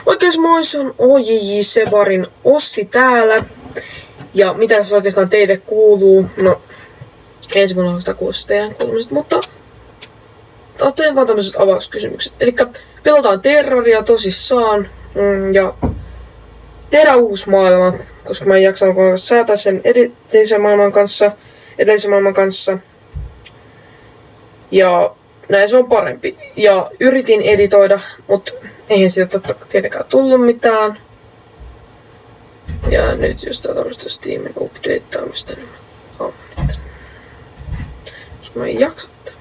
Oikein moi, se on OJJ Sebarin Ossi täällä. Ja mitä jos oikeastaan teille kuuluu? No, ensi vuonna sitä kuulisi teidän kuulumista, mutta otetaan vaan tämmöiset avauskysymykset. Elikkä pelataan Terraria tosissaan ja tehdään uusi maailma, koska mä en jaksanut säätää sen edellisen maailman kanssa. Ja näin se on parempi. Ja yritin editoida, mutta eihän siitä tietenkään tullut mitään. Ja nyt jos tää tämmöstä Steamin updateaamista, niin mä ammanin. Koska mä en jaksa tää.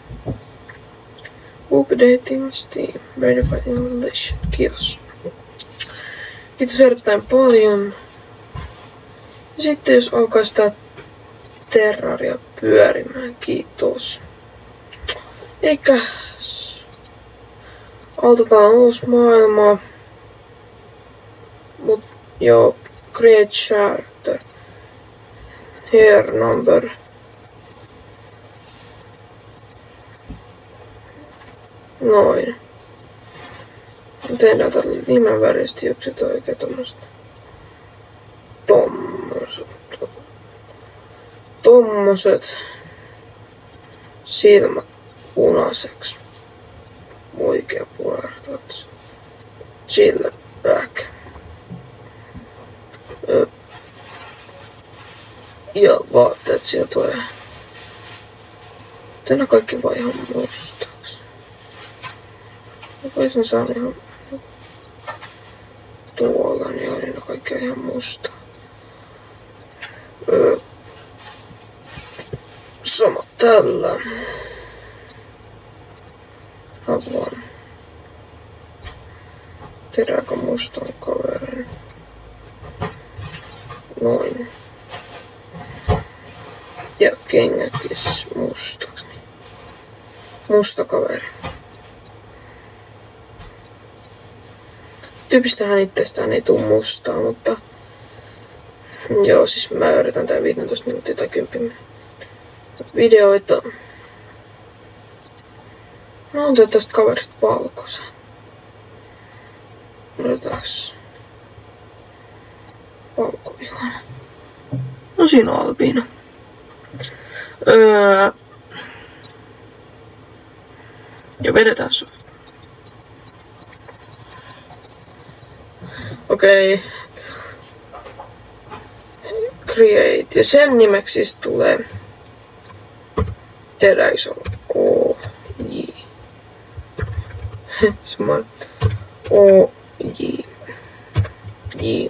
Updating Steam. Verified installation. Kiitos. Kiitos erittäin paljon. Ja sitten jos alkaisi tää Terraria pyörimään. Kiitos. Eikä aloitetaan uusi maailma. Mut joo, create character. Here number. Noin. Tehdään tällä nimenväristykset oikein tommoset. Tommoset. Silmät punaiseksi. Oikein punertavat. Sille back. Ja vaatteet sieltä tulee. Tänään kaikki vaan ihan mustaksi. Voisin saada ihan tuolla, niin oli kaikki ihan musta. Sama tällä. Haluan. Tehdäänkö mustan kaverin? Noin. Ja kengätkin mustaksi. Musta kaveri. Tyypistähän itsestään ei tuu mustaa, mutta joo, siis mä yritän tää 15 minuuttia tai 10 videoita. No on tästä kaverista valkoisen. Odotaks. Valkovihainen. No siinä on albiino. Ja vedetään sut. Okei. Create. Ja sen nimeksi siis tulee tehdään isolla OJ. Smart. OJ. J.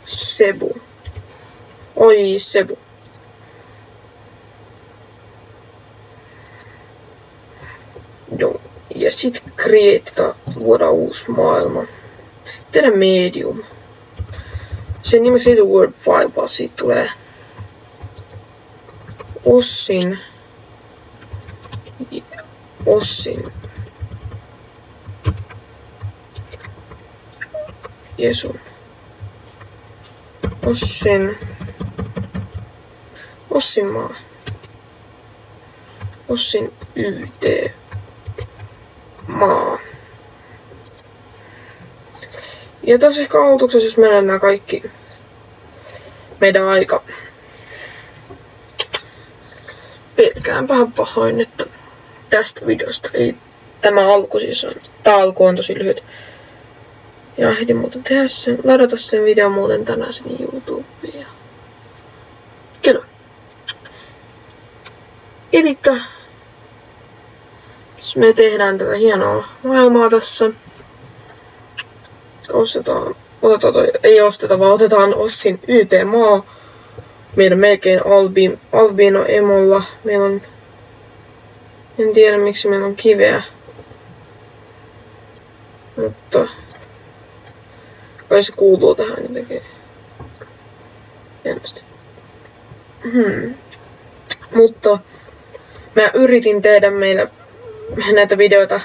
Sebu. OJ Sebu. Joo. Ja sit createtaan, luodaan uusi maailma. Tehdään medium. Sen nimeksi ei tule word file, vaan siitä tulee Ossin Jesun. Ossinmaa. Ossin YT. Maa. Ja tässä ehkä aloituksessa, jos mennään nämä kaikki meidän aika. Pelkäänpähän pahoin, että tästä videosta ei tämä alku siis on. Tää alku on tosi lyhyt. Ja ehdin muuten tehdä sen, ladata sen videon muuten tänään sen YouTubeen. Kyllä. Elikkä me tehdään tätä hienoa maailmaa tässä. Otetaan Ossin YT-maa. Meidän melkein albino emolla. Meillä on, en tiedä miksi meillä on kiveä. Mutta kai se kuuluu tähän jotenkin. Hienosti. Mutta mä yritin tehdä meille näitä videoita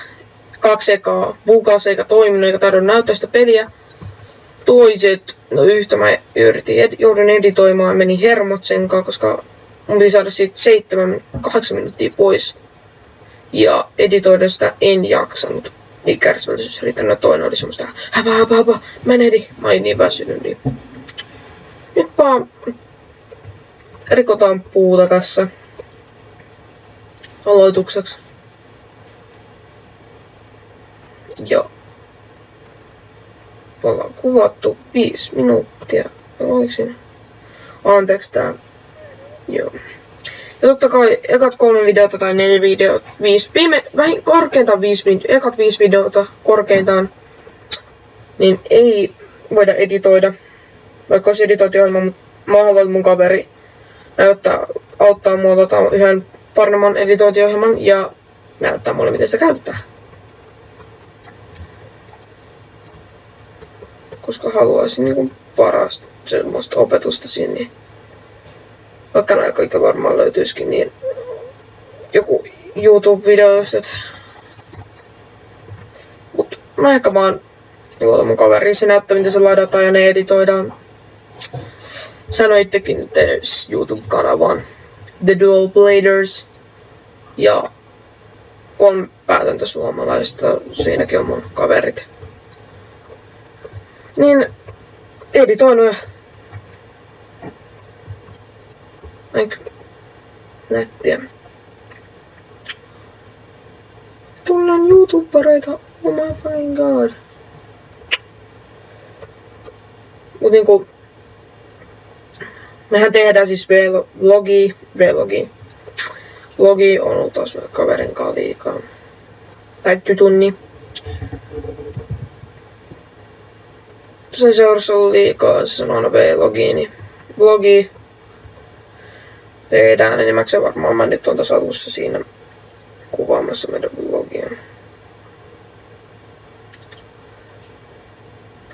2 ekaa kuukausi eikä toiminut eikä tarvinnut näyttää sitä peliä. Toiset, no yhtä mä joudun editoimaan, meni hermot senkaan, koska mun piti saada siitä 7-8 minuuttia pois. Ja editoida sitä en jaksanut. niin kärsivällisyys riittänyt. Toinen oli semmoista häpä, mä en ehdi. Mä olin niin väsynyt, niin nyt vaan rikotaan puuta tässä aloitukseksi. Joo. Ollaan kuvattu 5 minuuttia. Oliko siinä? Anteeksi tää. Joo. Ja totta kai ekat 3 videota tai 4 videota, korkeintaan 5 ekat 5 videota korkeintaan, niin ei voida editoida. Vaikka olisi editointiohjelma, mutta mä haluan, että mun kaveri auttaa mua yhden paremman editointiohjelman ja näyttää mulle, miten sitä käytetään. Koska haluaisin niinku parasta semmoista opetusta siinä, niin vaikka nämä kaikki varmaan löytyisikin, niin joku YouTube-videoista. Mut mä ehkä vaan luotan mun kaveriin, se näyttää, miten se ladataan ja ne editoidaan. Sano itsekin nyt YouTube-kanavan The Dual Bladers ja 3 päätöntä suomalaista, siinäkin on mun kaverit. Niin editoinut ja aika nättiä. Tullaan YouTubereita, oh my fucking god. Mut niinku mehän tehdään siis vlogi. Vlogi on ollut taas kaverin kanssa liikaa. Pättytunni. Sen seurassa on ollut liikaa, se sanoo aina vlogi, niin vlogi tehdään enimmäkseen varmaan. Mä nyt on tässä alussa siinä kuvaamassa meidän vlogia.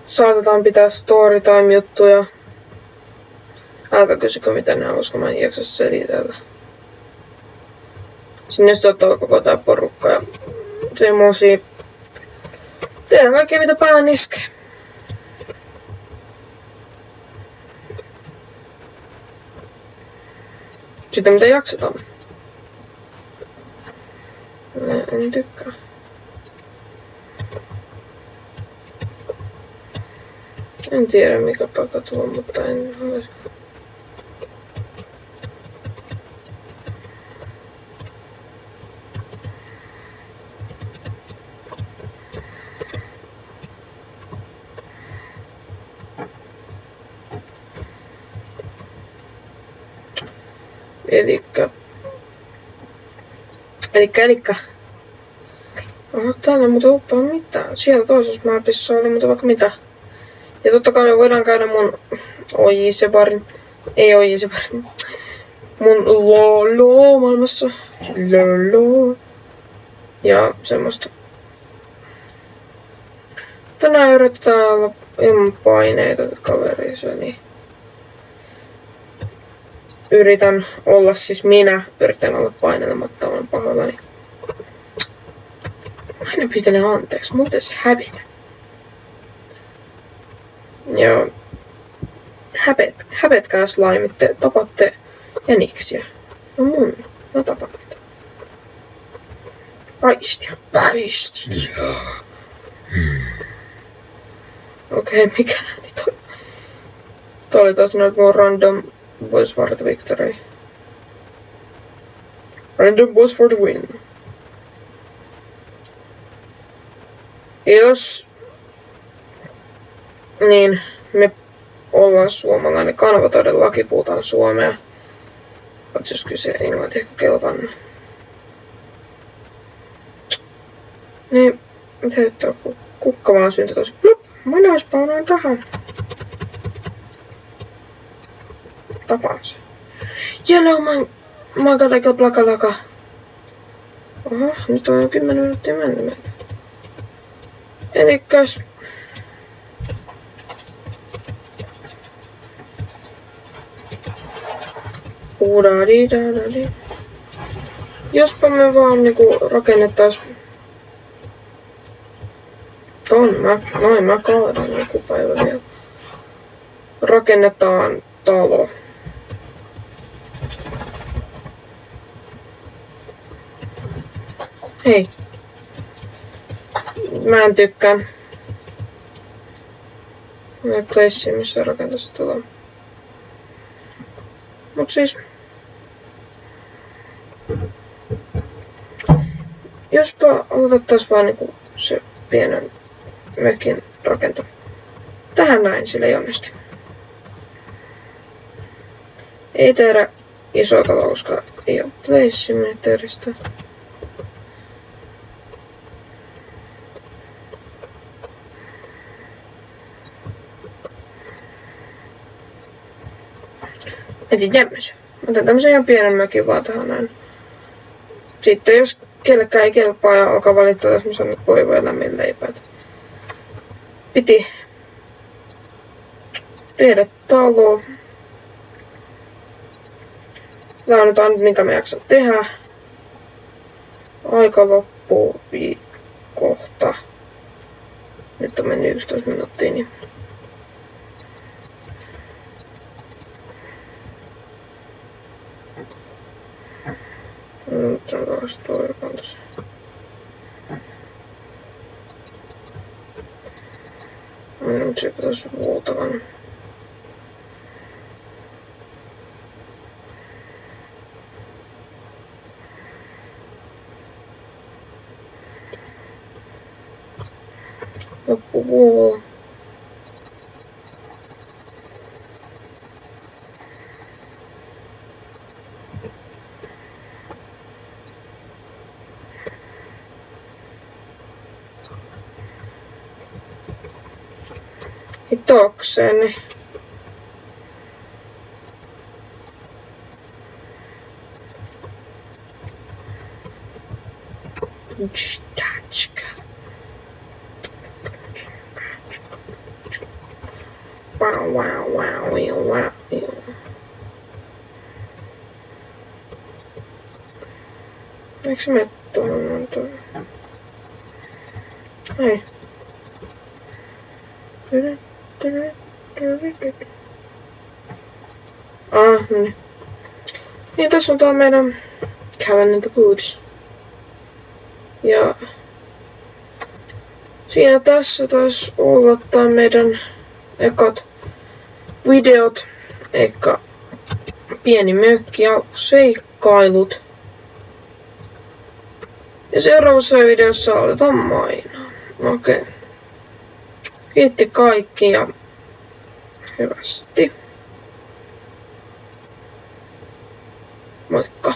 Saatetaan pitää storytime juttuja. Älkää kysykö mitä ne on, koska mä en jaksa selitellä. Sinne sitten ottaa koko tää porukka ja semmosia. Tehdään kaikkea mitä pään iskee. Sitten mitä jaksetaan. En tykkää. En tiedä mikä paikka tuo, mutta en haluaisi. Elikkä. Oho, täällä ei muuta uppaa mitään. Siellä toisessa mapissa oli muuta vaikka mitä. Ja totta kai me voidaan käydä mun OJ-sebarin. Ei OJ-sebarin. Mun LOL-maailmassa. LOL. Ja semmoista. Tänään yritetään olla ilman paineita kaverissa, niin yritän olla painelematta, olen pahoillani. Aina pyytänyt anteeksi, muuten se hävitä. Joo. Häpetkää slimit, te tapatte jäniksiä. No mä tapan niitä. Paistia. Okei, mikä ääni toi? Toi oli taas noin mun random boys for the victory. Random boys for the win. Jos niin me ollaan suomalainen kanava, todellakin puhutaan suomea. Oot jos kyse englantia ehkä kelpannut. Niin, täyttää kukka vaan syntä tosi plup. Mä spawnaan tähän. Tapaan se. Yellow magalaka plakalaka. Oho, nyt on jo 10 minuuttia mennyt meitä. Elikkäs uudadidadadi. Jospa me vaan niinku rakennettais mä kaadan joku päivä vielä. Rakennetaan talo. Hei. Mä en tykkää. Playsimissa rakentaisi tota. Mut siis. Jospa aloitettaisiin vaan niinku se pienen mökin rakento. Tähän näin sillä ei onnistu. Ei tehdä isoa taloa, koska ei oo Playsimeteristä. Etin jämmösen. Otan tämmösen ihan pienen mökin vaan tähän näin. Sitten jos kellekään ei kelpaa ja alkaa valittaa, jos mä sanon toivoja lämmin leipät. Piti tehdä talo. Tää on nyt ainut minkä mä jaksan tehdä. Aika loppuu kohta. Nyt on mennyt 11 minuuttia, niin nyt on taas toi kantas. Nyt se pitäisi vuotavan. Loppuvuo. Hitokseni. Wow. Eikö se mene tuohon? Hei. Niin. Niin tässä on tää meidän Cabin in the Woods. Ja siinä tässä taisi olla tää meidän ekat videot, eikä pieni mökki ja seikkailut. Ja seuraavassa videossa aletaan mainaa. Okei. Kiitti kaikki ja hyvästi. Moikka!